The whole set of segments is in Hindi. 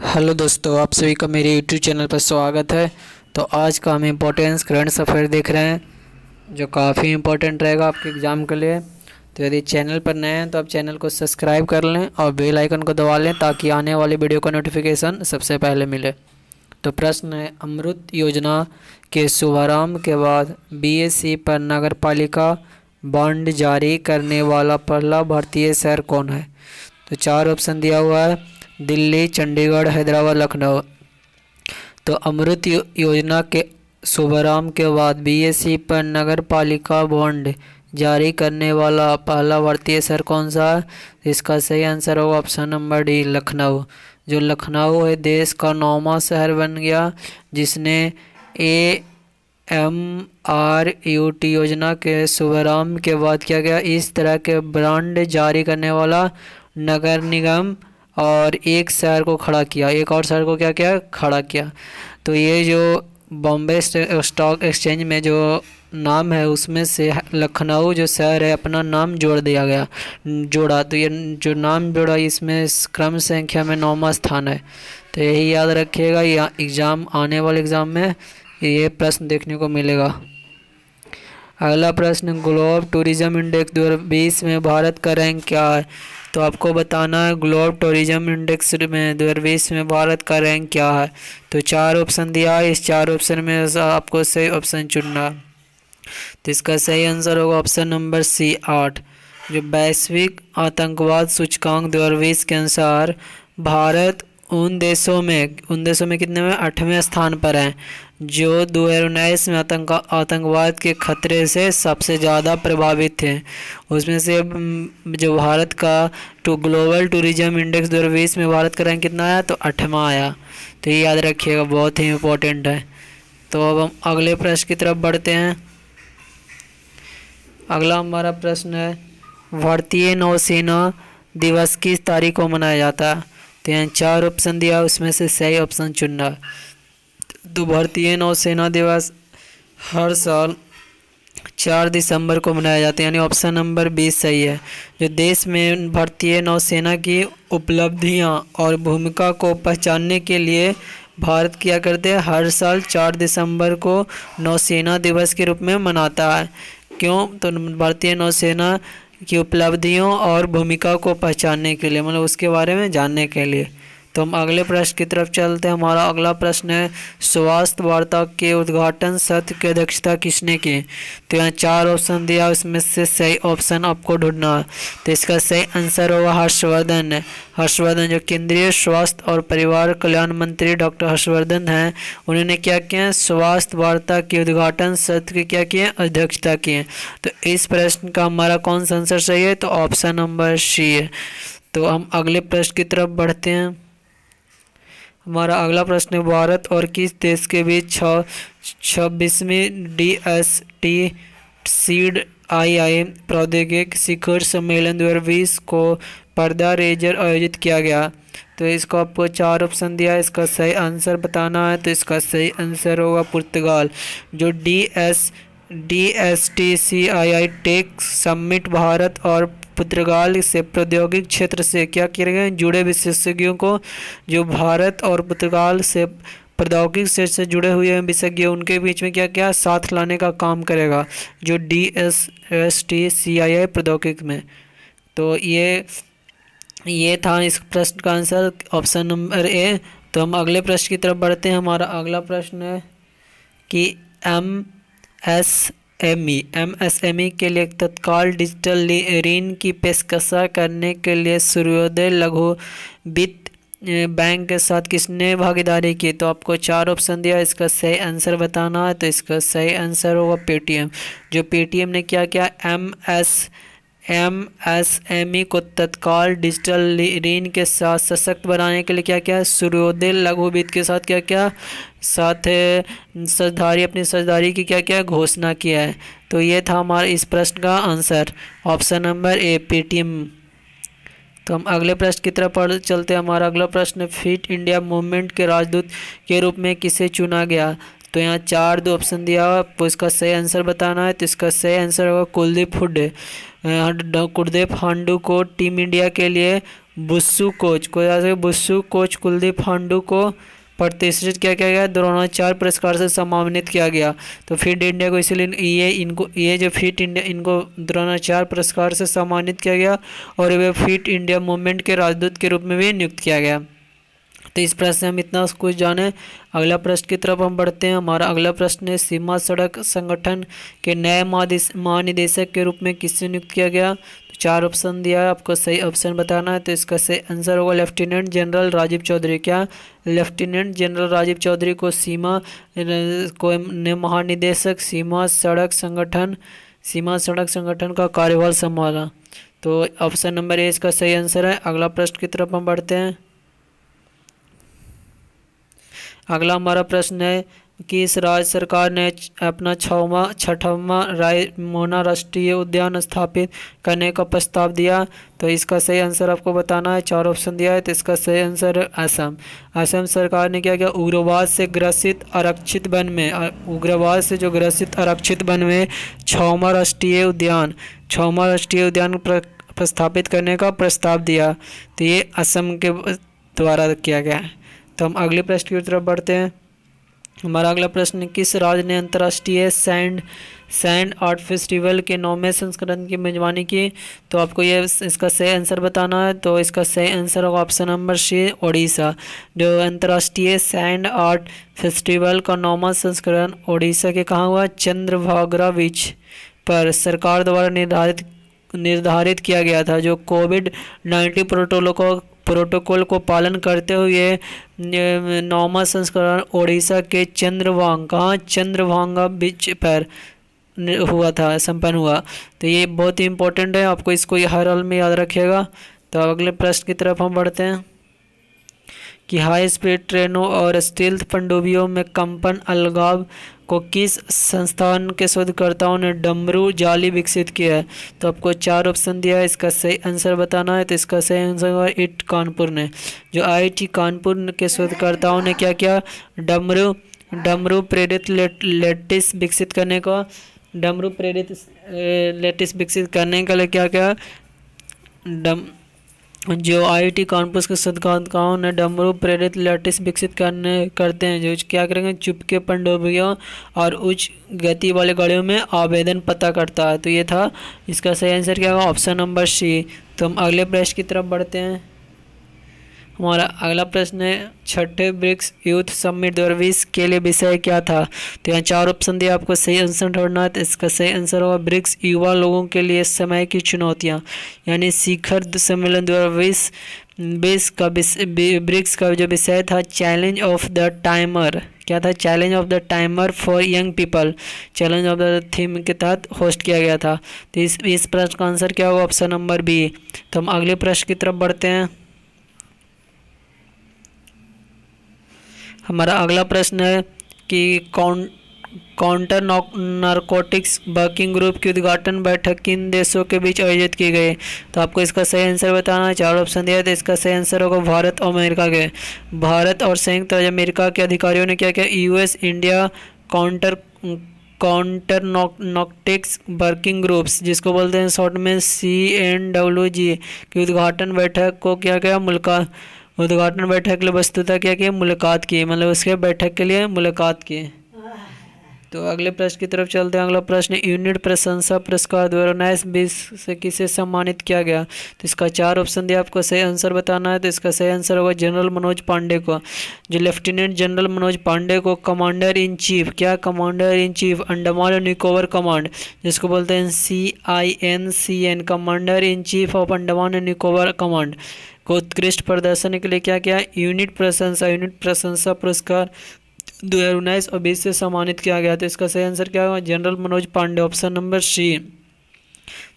हेलो दोस्तों, आप सभी का मेरे यूट्यूब चैनल पर स्वागत है। तो आज का हम इम्पोर्टेंस करंट अफेयर देख रहे हैं जो काफ़ी इम्पोर्टेंट रहेगा आपके एग्ज़ाम के लिए। तो यदि चैनल पर नए हैं तो आप चैनल को सब्सक्राइब कर लें और बेल आइकन को दबा लें ताकि आने वाली वीडियो का नोटिफिकेशन सबसे पहले मिले। तो प्रश्न है, अमृत योजना के शुभारंभ के बाद बीएसई पर नगर पालिका बॉन्ड जारी करने वाला पहला भारतीय शहर कौन है? तो चार ऑप्शन दिया हुआ है, दिल्ली, चंडीगढ़, हैदराबाद, लखनऊ। तो अमृत योजना के शुभारंभ के बाद बीएसई पर नगर पालिका बॉन्ड जारी करने वाला पहला भारतीय शहर कौन सा है? इसका सही आंसर होगा ऑप्शन नंबर डी, लखनऊ। जो लखनऊ है देश का 9वां शहर बन गया जिसने AMRUT योजना के शुभारंभ के बाद क्या गया, इस तरह के बॉन्ड जारी करने वाला नगर निगम और एक शहर को खड़ा किया, एक और शहर को क्या किया, खड़ा किया। तो ये जो बॉम्बे स्टॉक एक्सचेंज में जो नाम है उसमें से लखनऊ जो शहर है अपना नाम जोड़ दिया गया, जोड़ा। तो ये जो नाम जोड़ा इसमें क्रम संख्या में 9वां स्थान है। तो यही याद रखिएगा, या एग्ज़ाम आने वाले एग्ज़ाम में ये प्रश्न देखने को मिलेगा। अगला प्रश्न, ग्लोब टूरिज्म इंडेक्स 2020 में भारत का रैंक क्या है? तो आपको बताना है ग्लोब टूरिज्म इंडेक्स में 2020 में भारत का रैंक क्या है। तो चार ऑप्शन दिया है, इस चार ऑप्शन में आपको सही ऑप्शन चुनना है। तो इसका सही आंसर होगा ऑप्शन नंबर सी, 8। जो वैश्विक आतंकवाद सूचकांक 2020 के अनुसार भारत उन देशों में कितने में, 8वें स्थान पर है जो 2019 में आतंकवाद के खतरे से सबसे ज़्यादा प्रभावित थे। उसमें से जो भारत का ग्लोबल टूरिज्म इंडेक्स 2020 में भारत का रैंक कितना आया? तो 8वां आया। तो ये याद रखिएगा, बहुत ही इम्पोर्टेंट है। तो अब हम अगले प्रश्न की तरफ बढ़ते हैं। अगला हमारा प्रश्न है, भारतीय नौसेना दिवस किस तारीख को मनाया जाता है? तो यहाँ चार ऑप्शन दिया, उसमें से सही ऑप्शन चुनना। तो भारतीय नौसेना दिवस हर साल 4 दिसंबर को मनाया जाता है, यानी ऑप्शन नंबर 20 सही है। जो देश में भारतीय नौसेना की उपलब्धियां और भूमिका को पहचानने के लिए भारत क्या करते हैं, हर साल 4 दिसंबर को नौसेना दिवस के रूप में मनाता है। क्यों? तो भारतीय नौसेना की उपलब्धियों और भूमिका को पहचानने के लिए, मतलब उसके बारे में जानने के लिए। तो हम अगले प्रश्न की तरफ चलते हैं। हमारा अगला प्रश्न है, स्वास्थ्य वार्ता के उद्घाटन सत्र की अध्यक्षता किसने की? तो यहाँ चार ऑप्शन दिया, उसमें से सही ऑप्शन आपको ढूंढना है। तो इसका सही आंसर होगा हर्षवर्धन है। हर्षवर्धन जो केंद्रीय स्वास्थ्य और परिवार कल्याण मंत्री डॉक्टर हर्षवर्धन हैं, उन्होंने क्या किया, स्वास्थ्य वार्ता के उद्घाटन सत्र की क्या किए, अध्यक्षता की है। तो इस प्रश्न का हमारा कौन सा आंसर सही है? तो ऑप्शन नंबर सी है। तो हम अगले प्रश्न की तरफ बढ़ते हैं। हमारा अगला प्रश्न है, भारत और किस देश के बीच 26वीं DST सीड II प्रौद्योगिक शिखर सम्मेलन 2020 को पर्दा रेजर आयोजित किया गया? तो इसको आपको चार ऑप्शन दिया है, इसका सही आंसर बताना है। तो इसका सही आंसर होगा पुर्तगाल। जो DSTCII टेक समिट भारत और पुर्तगाल से प्रौद्योगिक क्षेत्र से क्या किए गए, जुड़े विशेषज्ञों को, जो भारत और पुर्तगाल से प्रौद्योगिक क्षेत्र से जुड़े हुए विशेषज्ञ उनके बीच में क्या क्या साथ लाने का काम करेगा, जो DSTCII प्रौद्योगिक में। तो ये था इस प्रश्न का आंसर, ऑप्शन नंबर ए। तो हम अगले प्रश्न की तरफ बढ़ते हैं। हमारा अगला प्रश्न है कि MSME के लिए तत्काल डिजिटल ऋण की पेशकश करने के लिए सूर्योदय लघु वित्त बैंक के साथ किसने भागीदारी की? तो आपको चार ऑप्शन दिया, इसका सही आंसर बताना है। तो इसका सही आंसर होगा पेटीएम। जो पेटीएम ने क्या किया, MSME को तत्काल डिजिटल ऋण के साथ सशक्त बनाने के लिए क्या किया, सूर्योदय लघु वित्त के साथ क्या क्या, साथ अपनी साझेदारी की क्या क्या घोषणा किया है। तो ये था हमारा इस प्रश्न का answer, option number A, Paytm. तो हम अगले प्रश्न की तरफ चलते हैं। हमारा अगला प्रश्न, फिट इंडिया मूवमेंट के राजदूत के रूप में किसे चुना गया? तो यहाँ चार दो ऑप्शन दिया हुआ, आपको इसका सही आंसर बताना है। तो इसका सही आंसर होगा कुलदीप हुड्डे। कुलदीप हांडू को टीम इंडिया के लिए बुस्सू कोच कुलदीप हांडू को प्रतिष्ठित क्या किया गया, द्रोणाचार्य पुरस्कार से सम्मानित किया गया। तो फिट इंडिया को इसीलिए ये जो फिट इंडिया इनको द्रोणाचार्य पुरस्कार से सम्मानित किया गया और वे फिट इंडिया मूवमेंट के राजदूत के रूप में भी नियुक्त किया गया। तो इस प्रश्न से हम इतना कुछ जाने। अगला प्रश्न की तरफ हम बढ़ते हैं। हमारा अगला प्रश्न है, सीमा सड़क संगठन के नए महानिदेशक के रूप में किसे नियुक्त किया गया। तो 4 ऑप्शन दिया है, आपको सही ऑप्शन बताना है। तो इसका सही आंसर होगा लेफ्टिनेंट जनरल राजीव चौधरी। क्या लेफ्टिनेंट जनरल राजीव चौधरी को महानिदेशक सीमा सड़क संगठन का कार्यभार संभाला। तो ऑप्शन नंबर ए इसका सही आंसर है। अगला प्रश्न की तरफ हम बढ़ते हैं। अगला हमारा प्रश्न है कि इस राज्य सरकार ने अपना छठवां रायमोना राष्ट्रीय उद्यान स्थापित करने का प्रस्ताव दिया। तो इसका सही आंसर आपको बताना है। 4 ऑप्शन दिया है, तो इसका सही आंसर है असम। असम सरकार ने क्या किया, उग्रवाद से ग्रसित आरक्षित वन में 6वां राष्ट्रीय उद्यान प्रस्तापित करने का प्रस्ताव दिया। तो ये असम के द्वारा किया गया है। तो हम अगले प्रश्न की तरफ बढ़ते हैं। हमारा अगला प्रश्न, किस राज्य ने अंतर्राष्ट्रीय सैंड आर्ट फेस्टिवल के 9वें संस्करण की मेजबानी की। तो आपको ये इसका सही आंसर बताना है। तो इसका सही आंसर होगा ऑप्शन नंबर सी, उड़ीसा। जो अंतर्राष्ट्रीय सैंड आर्ट फेस्टिवल का 9वां संस्करण उड़ीसा के कहाँ हुआ, चंद्रभागा बीच पर सरकार द्वारा निर्धारित किया गया था। जो कोविड-19 प्रोटोकॉल को पालन करते हुए 9वां संस्करण ओडिशा के चंद्रभागा बीच पर संपन्न हुआ। तो ये बहुत ही इम्पोर्टेंट है, आपको इसको हर हाल में याद रखिएगा। तो अगले प्रश्न की तरफ हम बढ़ते हैं कि हाई स्पीड ट्रेनों और स्टील्थ पनडुब्बियों में कंपन अलगाव को किस संस्थान के शोधकर्ताओं ने डमरू जाली विकसित किया है। तो आपको 4 ऑप्शन दिया है, इसका सही आंसर बताना है। तो इसका सही आंसर होगा IIT कानपुर ने। जो IIT कानपुर के शोधकर्ताओं ने क्या किया, डमरू प्रेरित लेटिस विकसित करने के लिए क्या किया, जो IIT कानपुर के शोधकर्ताओं ने डमरू प्रेरित लैटिस विकसित करते हैं, जो क्या करेंगे, चुपके पनडुब्बियों और उच्च गति वाले गाड़ियों में आवेदन पता करता है। तो ये था, इसका सही आंसर क्या होगा, ऑप्शन नंबर सी। तो हम अगले प्रश्न की तरफ बढ़ते हैं। हमारा अगला प्रश्न है, छठे ब्रिक्स यूथ समिट 2020 के लिए विषय क्या था। तो यहाँ 4 ऑप्शन दिया, आपको सही आंसर ढूंढना है। तो इसका सही आंसर होगा ब्रिक्स युवा लोगों के लिए समय की चुनौतियाँ, यानी शिखर सम्मेलन 2020 का ब्रिक्स का जो विषय था, चैलेंज ऑफ द टाइमर। क्या था, challenge of the timer for young people. Challenge of the theme के तहत होस्ट किया गया था। तो इस प्रश्न का आंसर क्या होगा, ऑप्शन नंबर बी। तो हम अगले प्रश्न की तरफ बढ़ते हैं। हमारा अगला प्रश्न है कि काउंटर नारकोटिक्स वर्किंग ग्रुप की उद्घाटन बैठक किन देशों के बीच आयोजित की गई। तो आपको इसका सही आंसर बताना है। 4 ऑप्शन दिया, तो इसका सही आंसर होगा भारत और अमेरिका के। भारत और संयुक्त राज्य अमेरिका के अधिकारियों ने क्या किया, US India counter narcotics working groups, जिसको बोलते हैं शॉर्ट में CNWG, की उद्घाटन बैठक को क्या किया, उद्घाटन बैठक के लिए वस्तुतः क्या किया, मुलाकात की, मतलब उसके बैठक के लिए मुलाकात की। तो अगले प्रश्न की तरफ चलते हैं। अगला प्रश्न, यूनिट प्रशंसा पुरस्कार 2019-20 से किसे सम्मानित किया गया। तो इसका 4 ऑप्शन दिया, आपको सही आंसर बताना है। तो इसका सही आंसर होगा जनरल मनोज पांडे को। जो लेफ्टिनेंट जनरल मनोज पांडे को कमांडर इन चीफ अंडमान और निकोबार कमांड, जिसको बोलते हैं CINCN, commander in chief of Andaman and Nicobar command, को उत्कृष्ट प्रदर्शन के लिए क्या किया, यूनिट प्रशंसा पुरस्कार 2019 और 20 से सम्मानित किया गया। तो इसका सही आंसर क्या होगा, general Manoj Pandey, option number C.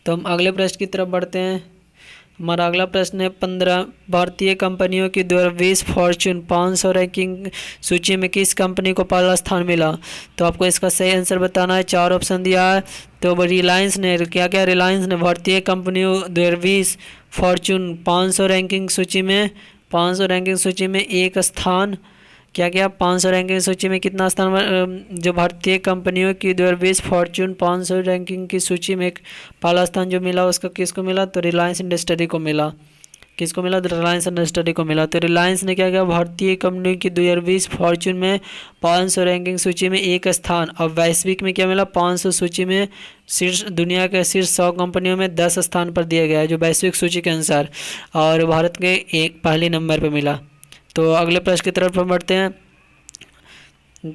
तो हम अगले प्रश्न की तरफ बढ़ते हैं। हमारा अगला प्रश्न है, 15 भारतीय कंपनियों की 2020 फॉर्च्यून 500 रैंकिंग सूची में किस कंपनी को पहला स्थान मिला। तो आपको इसका सही आंसर बताना है। 4 ऑप्शन दिया है। तो रिलायंस ने रिलायंस ने भारतीय कंपनियों 2020 फॉर्च्यून 500 रैंकिंग सूची में 1 स्थान क्या क्या 500 रैंकिंग सूची में कितना स्थान जो भारतीय कंपनियों की 2020 फॉर्च्यून 500 रैंकिंग की सूची में पहला स्थान जो मिला उसका किसको मिला, तो रिलायंस इंडस्ट्री को मिला। किसको मिला, तो रिलायंस इंडस्ट्री को मिला। तो रिलायंस ने क्या किया, भारतीय कंपनी की 2020 फॉर्च्यून में 500 रैंकिंग सूची में एक स्थान, और वैश्विक में क्या मिला, 500 सूची में शीर्ष, दुनिया के शीर्ष 100 कंपनियों में 10 स्थान पर दिया गया है जो वैश्विक सूची के अनुसार, और भारत के एक पहले नंबर पर मिला। तो अगले प्रश्न की तरफ हम बढ़ते हैं।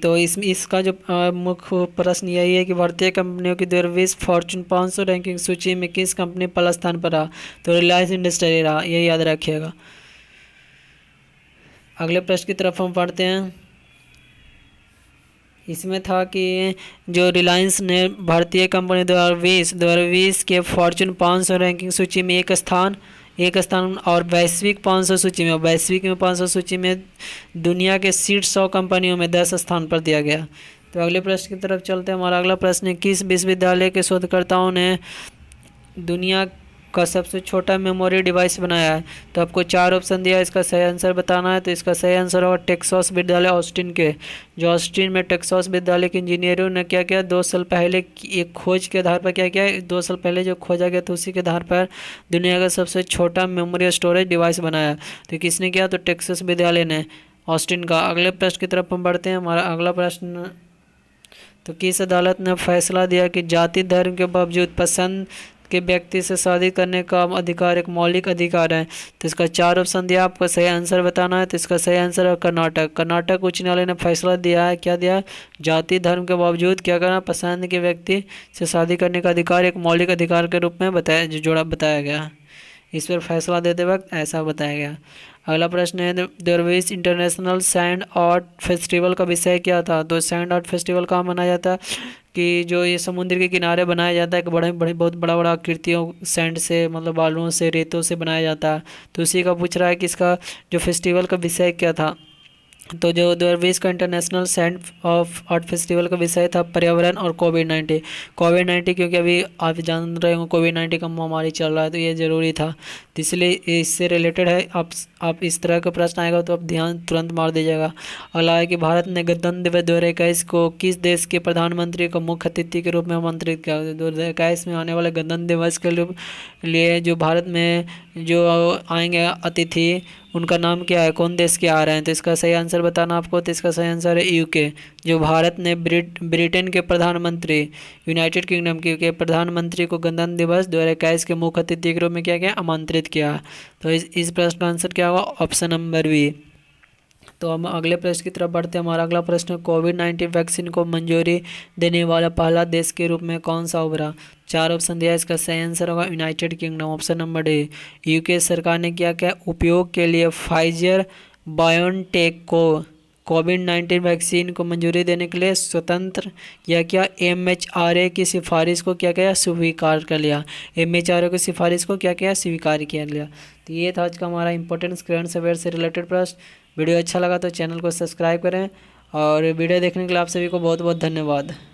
तो इसका जो मुख्य प्रश्न यही है कि भारतीय कंपनियों की 2020 फॉर्च्यून 500 रैंकिंग सूची में किस कंपनी पहला स्थान पर रहा, तो रिलायंस इंडस्ट्री रहा, यही याद रखिएगा। अगले प्रश्न की तरफ हम पढ़ते हैं। इसमें था कि जो रिलायंस ने भारतीय कंपनी 2020 के फॉर्च्यून 500 रैंकिंग सूची में एक स्थान, और वैश्विक 500 सूची में, 500 सूची में दुनिया के शीर्ष 100 कंपनियों में 10 स्थान पर दिया गया। तो अगले प्रश्न की तरफ चलते हैं। हमारा अगला प्रश्न है, किस विश्वविद्यालय के शोधकर्ताओं ने दुनिया का सबसे छोटा मेमोरी डिवाइस बनाया है? तो आपको 4 ऑप्शन दिया है, इसका सही आंसर बताना है। तो इसका सही आंसर होगा टेक्सास विश्वविद्यालय ऑस्टिन के। जो ऑस्टिन में टेक्सास विश्वविद्यालय के इंजीनियरों ने क्या किया, 2 साल पहले एक खोज के आधार पर क्या किया, 2 साल पहले जो खोजा गया तो उसी के आधार पर दुनिया का सबसे छोटा मेमोरी स्टोरेज डिवाइस बनाया। तो किसने किया, तो टेक्सास विश्वविद्यालय ने, ऑस्टिन का। अगले प्रश्न की तरफ हम बढ़ते हैं। हमारा अगला प्रश्न, तो किस अदालत ने फैसला दिया कि जाति धर्म के बावजूद पसंद के व्यक्ति से शादी करने का अधिकार एक मौलिक अधिकार है? तो इसका 4 ऑप्शन दिया, आपको सही आंसर बताना है। तो इसका सही आंसर है कर्नाटक उच्च न्यायालय ने फैसला दिया है, क्या दिया, जाति धर्म के बावजूद क्या करना, पसंद के व्यक्ति से शादी करने का अधिकार एक मौलिक अधिकार के रूप में बताया गया। इस पर फैसला देते वक्त ऐसा बताया गया। अगला प्रश्न है, 2020 इंटरनेशनल सैंड आर्ट फेस्टिवल का विषय क्या था? तो सैंड आर्ट फेस्टिवल कहाँ मनाया जाता है, कि जो ये समुद्र के किनारे बनाया जाता है, कि बहुत बड़ा आकृतियों सैंड से, मतलब बालुओं से, रेतों से बनाया जाता है। तो उसी का पूछ रहा है कि इसका जो फेस्टिवल का विषय क्या था। तो जो 2020 का international sand of art festival का विषय था पर्यावरण और कोविड-19, क्योंकि अभी आप जान रहे हो कोविड-19 का महामारी चल रहा है, तो ये ज़रूरी था। तो इसलिए इससे रिलेटेड है। आप इस तरह का प्रश्न आएगा तो आप ध्यान तुरंत मार दीजिएगा। अगला है कि भारत ने गणतंत्र दिवस 2021 को किस देश के प्रधानमंत्री को मुख्य अतिथि के रूप में आमंत्रित किया? 2021 में आने वाले गणतंत्र दिवस के लिए जो भारत में जो आएंगे अतिथि, उनका नाम क्या है, कौन देश के आ रहे हैं? तो इसका सही आंसर बताना आपको। तो इसका सही आंसर है यूके। जो भारत ने ब्रिटेन के प्रधानमंत्री, यूनाइटेड किंगडम के प्रधानमंत्री को गणतंत्र दिवस 2021 के मुख्य अतिथि के रूप में क्या आमंत्रित किया। तो इस प्रश्न का आंसर क्या होगा, ऑप्शन नंबर बी। तो हम अगले प्रश्न की तरफ बढ़ते हैं। हमारा अगला प्रश्न, कोविड-19 वैक्सीन को मंजूरी देने वाला पहला देश के रूप में कौन सा उभरा? 4 ऑप्शन दिया, इसका सही आंसर होगा United kingdom, option number D. UK सरकार ने क्या उपयोग के लिए फाइजर बायोनटेक को कोविड-19 वैक्सीन को मंजूरी देने के लिए स्वतंत्र क्या MHRA की सिफारिश को क्या स्वीकार कर लिया। MHRA की सिफारिश को क्या स्वीकार किया लिया। तो ये था आज का हमारा इंपॉर्टेंट करंट अफेयर से रिलेटेड प्रश्न। वीडियो अच्छा लगा तो चैनल को सब्सक्राइब करें, और वीडियो देखने के लिए आप सभी को बहुत बहुत धन्यवाद।